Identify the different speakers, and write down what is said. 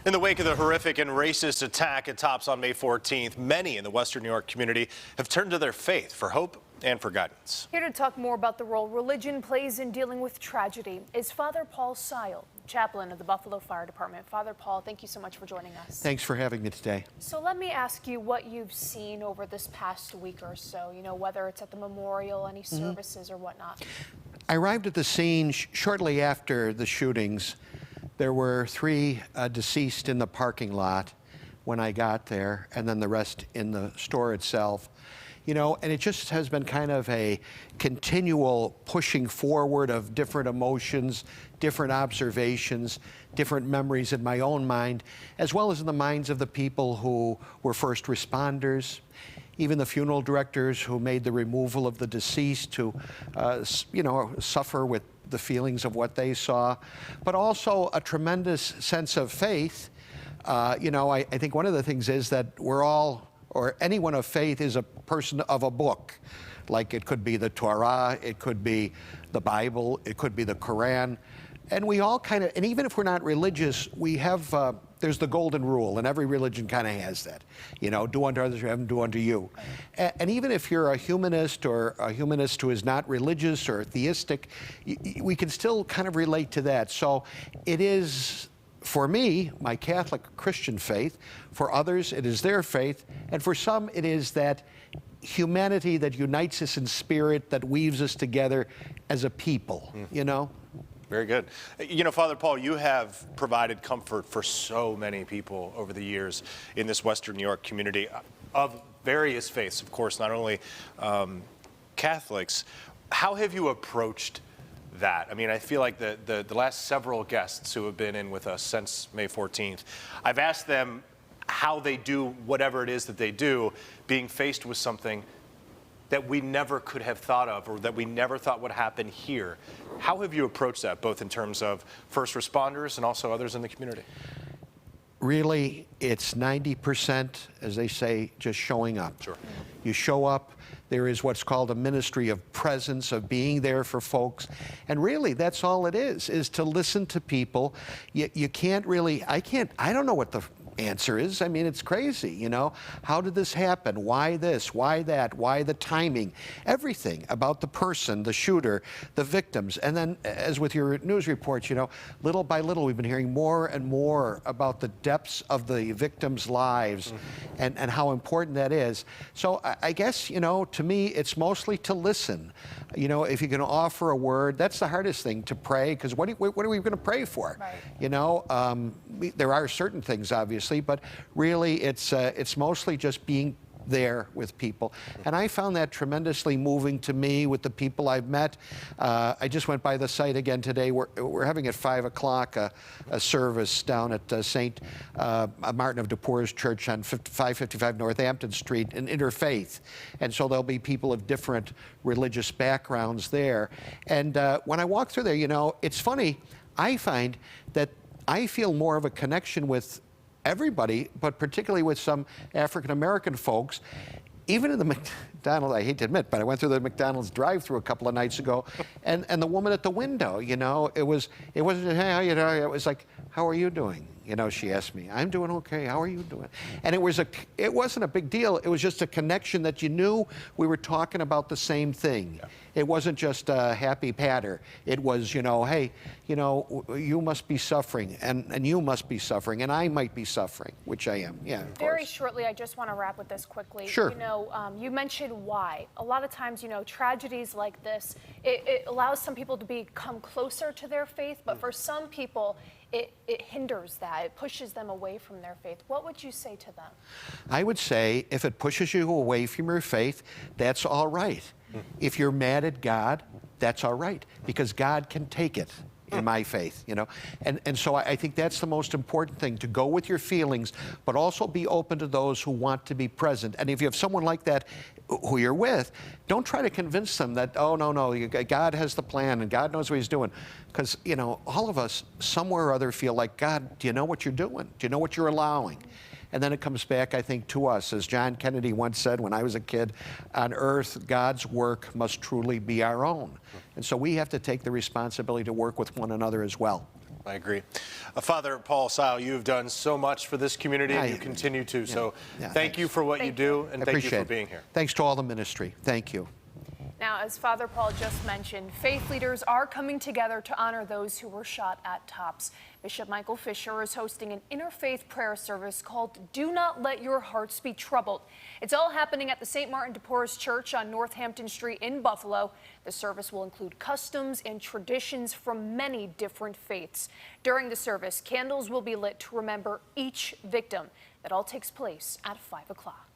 Speaker 1: In the wake of the horrific and racist attack at Tops on May 14th, many in the Western New York community have turned to their faith for hope and for guidance.
Speaker 2: Here to talk more about the role religion plays in dealing with tragedy is Father Paul Seil, chaplain of the Buffalo Fire Department. Father Paul, thank you so much for joining us.
Speaker 3: Thanks for having me today.
Speaker 2: So let me ask you what you've seen over this past week or so, whether it's at the memorial, any services or whatnot.
Speaker 3: I arrived at the scene shortly after the shootings. There were 3 deceased in the parking lot when I got there, and then the rest in the store itself. And it just has been kind of a continual pushing forward of different emotions, different observations, different memories in my own mind, as well as in the minds of the people who were first responders, even the funeral directors who made the removal of the deceased, who, suffer with the feelings of what they saw, but also a tremendous sense of faith. I think one of the things is that we're all, or anyone of faith is a person of a book. Like it could be the Torah, it could be the Bible, it could be the Quran. And we all kind of, and even if we're not religious, we have, there's the golden rule, and every religion kind of has that. Do unto others, have them do unto you. And even if you're a humanist or a humanist who is not religious or theistic, we can still kind of relate to that. So it is, for me, my Catholic Christian faith. For others, it is their faith. And for some, it is that humanity that unites us in spirit, that weaves us together as a people,
Speaker 1: Very good. Father Paul, you have provided comfort for so many people over the years in this Western New York community of various faiths, of course, not only Catholics. How have you approached that? I mean, I feel like the last several guests who have been in with us since May 14th, I've asked them how they do whatever it is that they do, being faced with something that we never could have thought of or that we never thought would happen here. How have you approached that, both in terms of first responders and also others in the community?
Speaker 3: Really, it's 90%, as they say, just showing up.
Speaker 1: Sure.
Speaker 3: You show up. There is what's called a ministry of presence, of being there for folks. And really, that's all it is to listen to people. You can't really, I don't know what the answer is. I mean, it's crazy, How did this happen? Why this? Why that? Why the timing? Everything about the person, the shooter, the victims. And then, as with your news reports, little by little, we've been hearing more and more about the depths of the victims' lives and how important that is. So I guess, to me, it's mostly to listen. If you can offer a word, that's the hardest thing, to pray, because what are we going to pray for? Right. There are certain things, obviously, but really it's mostly just being there with people. And I found that tremendously moving to me with the people I've met. I just went by the site again today. We're having at 5 o'clock a service down at St. Martin of Depor's Church on 555 Northampton Street, an interfaith. And so there'll be people of different religious backgrounds there. And when I walk through there, it's funny, I find that I feel more of a connection with everybody, but particularly with some African-American folks. Even in the McDonald's, I hate to admit, but I went through the McDonald's drive-thru a couple of nights ago, and the woman at the window, it wasn't, hey, how you doing? It was like, how are you doing? She asked me, I'm doing okay, how are you doing? And it wasn't a big deal. It was just a connection that you knew we were talking about the same thing. Yeah. It wasn't just a happy patter. It was, hey, you must be suffering, and you must be suffering, and I might be suffering, which I am, yeah.
Speaker 2: Very shortly, I just want to wrap with this quickly.
Speaker 3: Sure.
Speaker 2: You mentioned why. A lot of times, tragedies like this, it allows some people to become closer to their faith, but for some people, it hinders that. It pushes them away from their faith. What would you say to them?
Speaker 3: I would say if it pushes you away from your faith, that's all right. If you're mad at God, that's all right, because God can take it. In my faith, and so I think that's the most important thing, to go with your feelings, but also be open to those who want to be present. And if you have someone like that who you're with, don't try to convince them that, oh, no, God has the plan and God knows what he's doing. Because, all of us somewhere or other feel like, God, do you know what you're doing? Do you know what you're allowing? And then it comes back, I think, to us. As John Kennedy once said when I was a kid, on earth, God's work must truly be our own. And so we have to take the responsibility to work with one another as well.
Speaker 1: I agree. Father Paul Seil, you've done so much for this community, and you continue to. So thank you for what you do, and thank you for being here.
Speaker 3: Thanks to all the ministry. Thank you.
Speaker 2: Now, as Father Paul just mentioned, faith leaders are coming together to honor those who were shot at Tops. Bishop Michael Fisher is hosting an interfaith prayer service called Do Not Let Your Hearts Be Troubled. It's all happening at the St. Martin de Porres Church on Northampton Street in Buffalo. The service will include customs and traditions from many different faiths. During the service, candles will be lit to remember each victim. That all takes place at 5 o'clock.